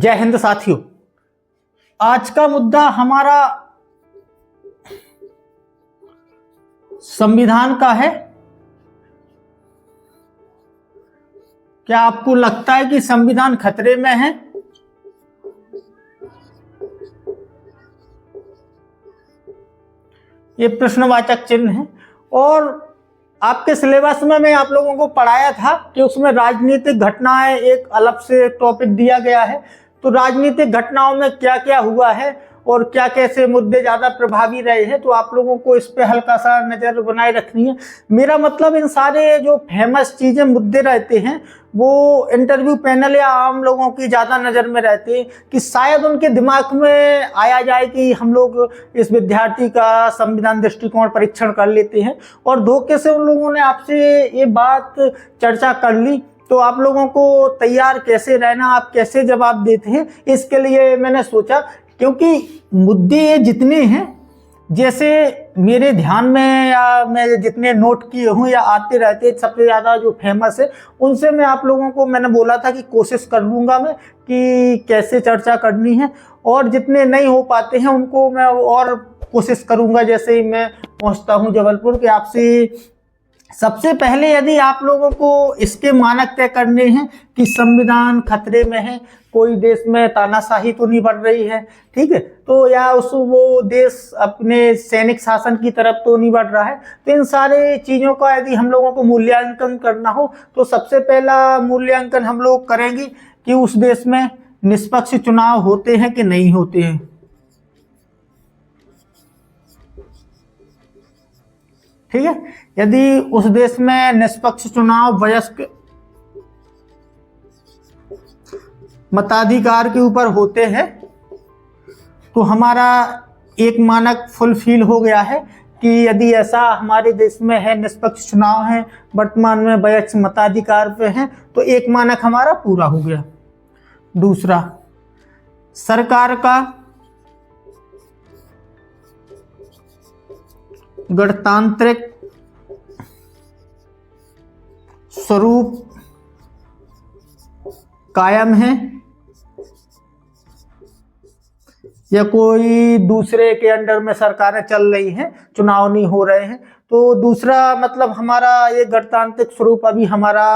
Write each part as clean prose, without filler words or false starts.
जय हिंद साथियों। आज का मुद्दा हमारा संविधान का है। क्या आपको लगता है कि संविधान खतरे में है? ये प्रश्नवाचक चिन्ह है। और आपके सिलेबस में मैं आप लोगों को पढ़ाया था कि उसमें राजनीतिक घटनाएं एक अलग से टॉपिक दिया गया है। तो राजनीतिक घटनाओं में क्या क्या हुआ है और क्या कैसे मुद्दे ज्यादा प्रभावी रहे हैं, तो आप लोगों को इस पे हल्का सा नजर बनाए रखनी है। मेरा मतलब इन सारे जो फेमस चीजें मुद्दे रहते हैं वो इंटरव्यू पैनल या आम लोगों की ज्यादा नजर में रहते हैं कि शायद उनके दिमाग में आया जाए कि हम लोग इस विद्यार्थी का संविधान दृष्टिकोण परीक्षण कर लेते हैं, और धोखे से उन लोगों ने आपसे ये बात चर्चा कर ली। तो आप लोगों को तैयार कैसे रहना, आप कैसे जवाब देते हैं, इसके लिए मैंने सोचा, क्योंकि मुद्दे जितने हैं, जैसे मेरे ध्यान में या मैं जितने नोट किए हूँ या आते रहते, सबसे ज़्यादा जो फेमस है उनसे मैं आप लोगों को मैंने बोला था कि कोशिश कर लूँगा मैं कि कैसे चर्चा करनी है, और जितने नहीं हो पाते हैं उनको मैं और कोशिश करूँगा जैसे ही मैं पहुँचता हूँ जबलपुर के आपसे। सबसे पहले यदि आप लोगों को इसके मानक तय करने हैं कि संविधान खतरे में है, कोई देश में तानाशाही तो नहीं बढ़ रही है, ठीक है, तो या वो देश अपने सैनिक शासन की तरफ तो नहीं बढ़ रहा है, तो इन सारे चीज़ों का यदि हम लोगों को मूल्यांकन करना हो तो सबसे पहला मूल्यांकन हम लोग करेंगे कि उस देश में निष्पक्ष चुनाव होते हैं कि नहीं होते हैं। ठीक है, यदि उस देश में निष्पक्ष चुनाव वयस्क मताधिकार के ऊपर होते हैं तो हमारा एक मानक फुलफिल हो गया है कि यदि ऐसा हमारे देश में है, निष्पक्ष चुनाव है, वर्तमान में वयस्क मताधिकार पे हैं, तो एक मानक हमारा पूरा हो गया। दूसरा, सरकार का गणतांत्रिक स्वरूप कायम है या कोई दूसरे के अंडर में सरकारें चल रही हैं, चुनाव नहीं हो रहे हैं। तो दूसरा मतलब हमारा ये गणतांत्रिक स्वरूप अभी हमारा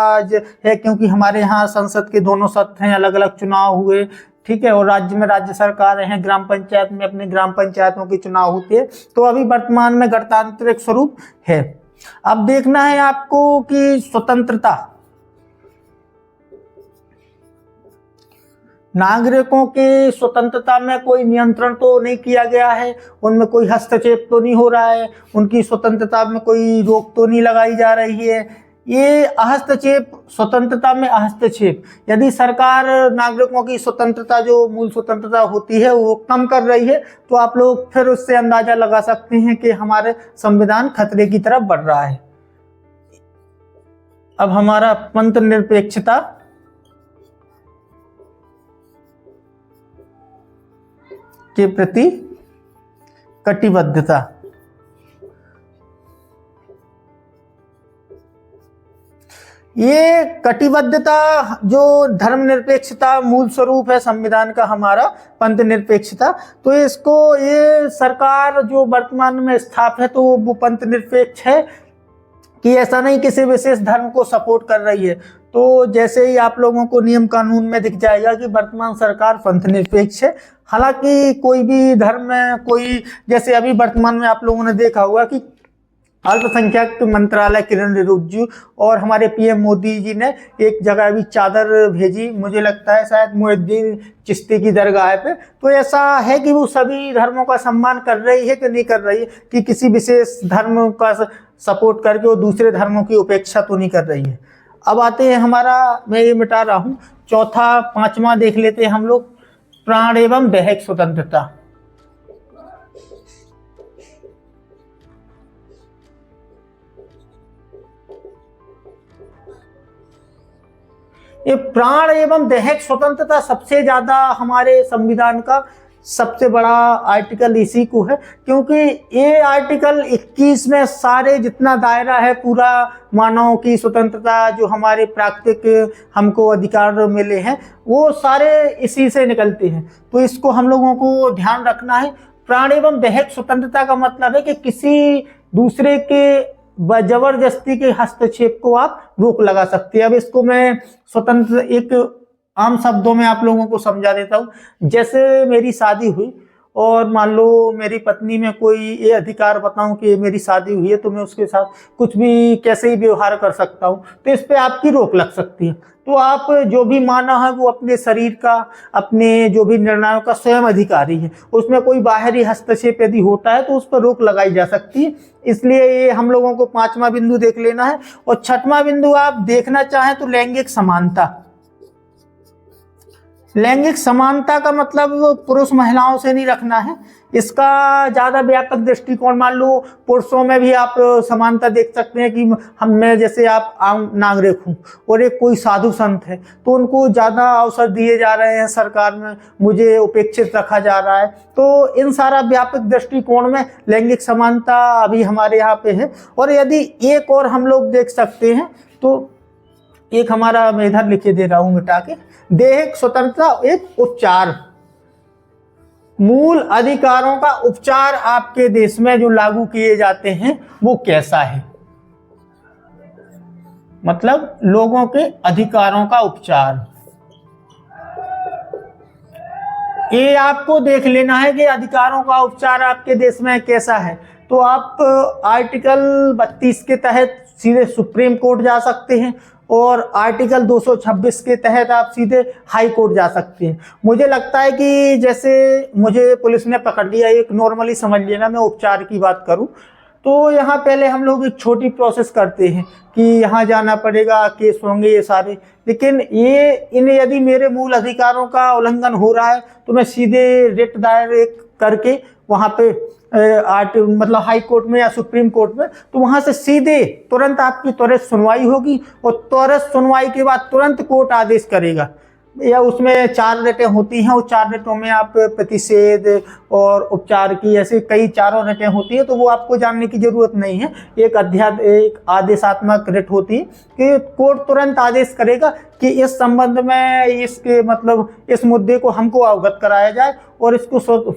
है, क्योंकि हमारे यहाँ संसद के दोनों सत्र हैं, अलग अलग चुनाव हुए, ठीक है, और राज्य में राज्य सरकारें हैं, ग्राम पंचायत में अपने ग्राम पंचायतों की चुनाव होते हैं, तो अभी वर्तमान में गणतांत्रिक स्वरूप है। अब देखना है आपको कि स्वतंत्रता, नागरिकों के स्वतंत्रता में कोई नियंत्रण तो नहीं किया गया है, उनमें कोई हस्तक्षेप तो नहीं हो रहा है, उनकी स्वतंत्रता में कोई रोक तो नहीं लगाई जा रही है। ये हस्तक्षेप, स्वतंत्रता में हस्तक्षेप, यदि सरकार नागरिकों की स्वतंत्रता जो मूल स्वतंत्रता होती है वो कम कर रही है, तो आप लोग फिर उससे अंदाजा लगा सकते हैं कि हमारे संविधान खतरे की तरफ बढ़ रहा है। अब हमारा पंथ निरपेक्षता के प्रति कटिबद्धता, ये कटिबद्धता जो धर्मनिरपेक्षता मूल स्वरूप है संविधान का हमारा, पंथ निरपेक्षता, तो इसको ये सरकार जो वर्तमान में स्थापित है तो वो पंथ निरपेक्ष है कि ऐसा नहीं किसी विशेष धर्म को सपोर्ट कर रही है। तो जैसे ही आप लोगों को नियम कानून में दिख जाएगा कि वर्तमान सरकार पंथ निरपेक्ष है, हालांकि कोई भी धर्म में कोई, जैसे अभी वर्तमान में आप लोगों ने देखा होगा कि अल्पसंख्यक मंत्रालय किरण रिजिजू और हमारे पीएम मोदी जी ने एक जगह अभी चादर भेजी, मुझे लगता है शायद मुहिद्दीन चिश्ती की दरगाह पे, तो ऐसा है कि वो सभी धर्मों का सम्मान कर रही है कि नहीं कर रही है, कि किसी विशेष धर्म का सपोर्ट करके वो दूसरे धर्मों की उपेक्षा तो नहीं कर रही है। अब आते हैं हमारा, मैं ये मिटा रहा हूँ, चौथा पांचवा देख लेते हैं हम लोग, प्राण एवं दैहिक स्वतंत्रता। ये प्राण एवं दैहिक स्वतंत्रता सबसे ज्यादा हमारे संविधान का सबसे बड़ा आर्टिकल इसी को है, क्योंकि ये आर्टिकल 21 में सारे जितना दायरा है पूरा मानव की स्वतंत्रता, जो हमारे प्राकृतिक हमको अधिकार मिले हैं, वो सारे इसी से निकलते हैं। तो इसको हम लोगों को ध्यान रखना है। प्राण एवं दैहिक स्वतंत्रता का मतलब है कि किसी दूसरे के जबरदस्ती के हस्तक्षेप को आप रोक लगा सकते हैं। अब इसको मैं स्वतंत्र एक आम शब्दों में आप लोगों को समझा देता हूँ। जैसे मेरी शादी हुई और मान लो मेरी पत्नी में कोई ये अधिकार बताऊं कि मेरी शादी हुई है तो मैं उसके साथ कुछ भी कैसे ही व्यवहार कर सकता हूं, तो इस पे आपकी रोक लग सकती है। तो आप जो भी माना है वो अपने शरीर का, अपने जो भी निर्णयों का स्वयं अधिकारी है। उसमें कोई बाहरी हस्तक्षेप यदि होता है तो उस पर रोक लगाई जा सकती है। इसलिए ये हम लोगों को 5वां बिंदु देख लेना है। और 6वां बिंदु आप देखना चाहें तो लैंगिक समानता। लैंगिक समानता का मतलब पुरुष महिलाओं से नहीं रखना है, इसका ज्यादा व्यापक दृष्टिकोण। मान लो पुरुषों में भी आप समानता देख सकते हैं कि हम में जैसे आप आम नागरिक हूँ और एक कोई साधु संत है तो उनको ज्यादा अवसर दिए जा रहे हैं सरकार में, मुझे उपेक्षित रखा जा रहा है। तो इन सारा व्यापक दृष्टिकोण में लैंगिक समानता अभी हमारे यहाँ पे है। और यदि एक और हम लोग देख सकते हैं तो एक हमारा मैं इधर लिखे दे रहा हूं मिटा के, दैहिक स्वतंत्रता एक उपचार। मूल अधिकारों का उपचार आपके देश में जो लागू किए जाते हैं वो कैसा है, मतलब लोगों के अधिकारों का उपचार। ये आपको देख लेना है कि अधिकारों का उपचार आपके देश में कैसा है। तो आप आर्टिकल 32 के तहत सीधे सुप्रीम कोर्ट जा सकते हैं और आर्टिकल 226 के तहत आप सीधे हाई कोर्ट जा सकते हैं। मुझे लगता है कि जैसे मुझे पुलिस ने पकड़ लिया, एक नॉर्मली समझ लेना, मैं उपचार की बात करूं तो यहाँ पहले हम लोग एक छोटी प्रोसेस करते हैं कि यहाँ जाना पड़ेगा, केस होंगे ये सारे, लेकिन ये इन्हें यदि मेरे मूल अधिकारों का उल्लंघन हो रहा है तो मैं सीधे रिट दायर करके वहाँ पे मतलब हाई कोर्ट में या सुप्रीम कोर्ट में, तो वहां से सीधे तुरंत आपकी त्वरित सुनवाई होगी और त्वरित सुनवाई के बाद तुरंत कोर्ट आदेश करेगा। या उसमें 4 रेटें होती हैं, उस 4 रेटों में आप प्रतिषेध और उपचार की ऐसे कई 4 रेटें होती है, तो वो आपको जानने की जरूरत नहीं है। एक आदेशात्मक रेट होती है कि कोर्ट तुरंत आदेश करेगा कि इस संबंध में इसके मतलब इस मुद्दे को हमको अवगत कराया जाए और इसको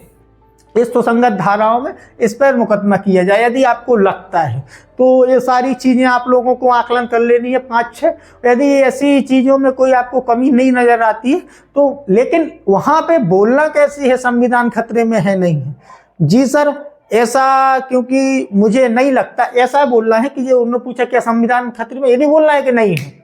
इस सुसंगत धाराओं में इस पर मुकदमा किया जाए यदि आपको लगता है। तो ये सारी चीजें आप लोगों को आकलन कर लेनी है 5-6। यदि ऐसी चीजों में कोई आपको कमी नहीं नजर आती है तो, लेकिन वहां पे बोलना कैसी है, संविधान खतरे में है नहीं है जी सर, ऐसा क्योंकि मुझे नहीं लगता, ऐसा बोलना है कि ये उन्होंने पूछा क्या संविधान खतरे में, ये नहीं बोलना है कि नहीं है।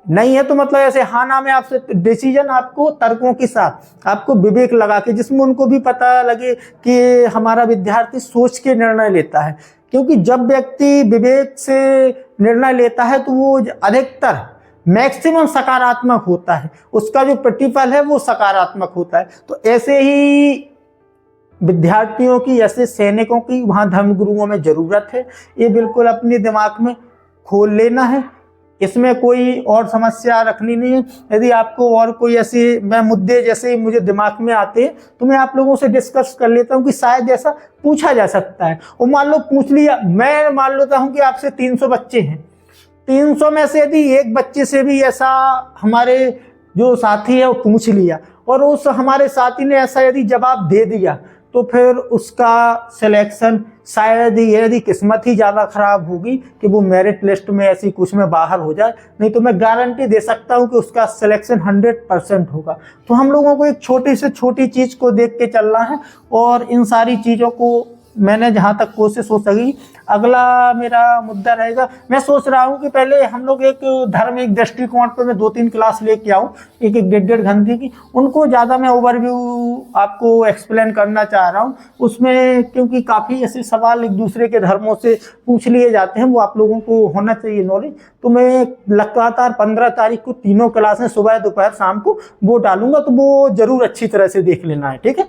नहीं है तो मतलब ऐसे हाँ ना में आपसे डिसीजन आपको तर्कों के साथ, आपको विवेक लगा के, जिसमें उनको भी पता लगे कि हमारा विद्यार्थी सोच के निर्णय लेता है। क्योंकि जब व्यक्ति विवेक से निर्णय लेता है तो वो अधिकतर मैक्सिमम सकारात्मक होता है, उसका जो प्रतिफल है वो सकारात्मक होता है। तो ऐसे ही विद्यार्थियों की, ऐसे सैनिकों की वहाँ धर्मगुरुओं में जरूरत है। ये बिल्कुल अपने दिमाग में खोल लेना है, इसमें कोई और समस्या रखनी नहीं है। यदि आपको और कोई ऐसे मैं मुद्दे जैसे मुझे दिमाग में आते हैं तो मैं आप लोगों से डिस्कस कर लेता हूं कि शायद ऐसा पूछा जा सकता है। और मान लो पूछ लिया, मैं मान लेता हूं कि आपसे 300 बच्चे हैं, 300 में से यदि एक बच्चे से भी ऐसा हमारे जो साथी है वो पूछ लिया और उस हमारे साथी ने ऐसा यदि जवाब दे दिया तो फिर उसका सिलेक्शन शायद ही, यदि किस्मत ही ज़्यादा खराब होगी कि वो मेरिट लिस्ट में ऐसी कुछ में बाहर हो जाए, नहीं तो मैं गारंटी दे सकता हूँ कि उसका सिलेक्शन 100% होगा। तो हम लोगों को एक छोटी से छोटी चीज़ को देख के चलना है और इन सारी चीज़ों को मैंने जहाँ तक कोशिश हो सकी। अगला मेरा मुद्दा रहेगा, मैं सोच रहा हूँ कि पहले हम लोग एक धार्मिक दृष्टिकोण पर मैं 2-3 क्लास लेके आऊँ, एक 1.5 घंटे की, उनको ज़्यादा मैं ओवरव्यू आपको एक्सप्लेन करना चाह रहा हूँ उसमें, क्योंकि काफ़ी ऐसे सवाल एक दूसरे के धर्मों से पूछ लिए जाते हैं, वो आप लोगों को होना चाहिए नॉलेज। तो मैं लगातार 15 तारीख को तीनों क्लासें सुबह दोपहर शाम को वो डालूंगा, तो वो जरूर अच्छी तरह से देख लेना है, ठीक है।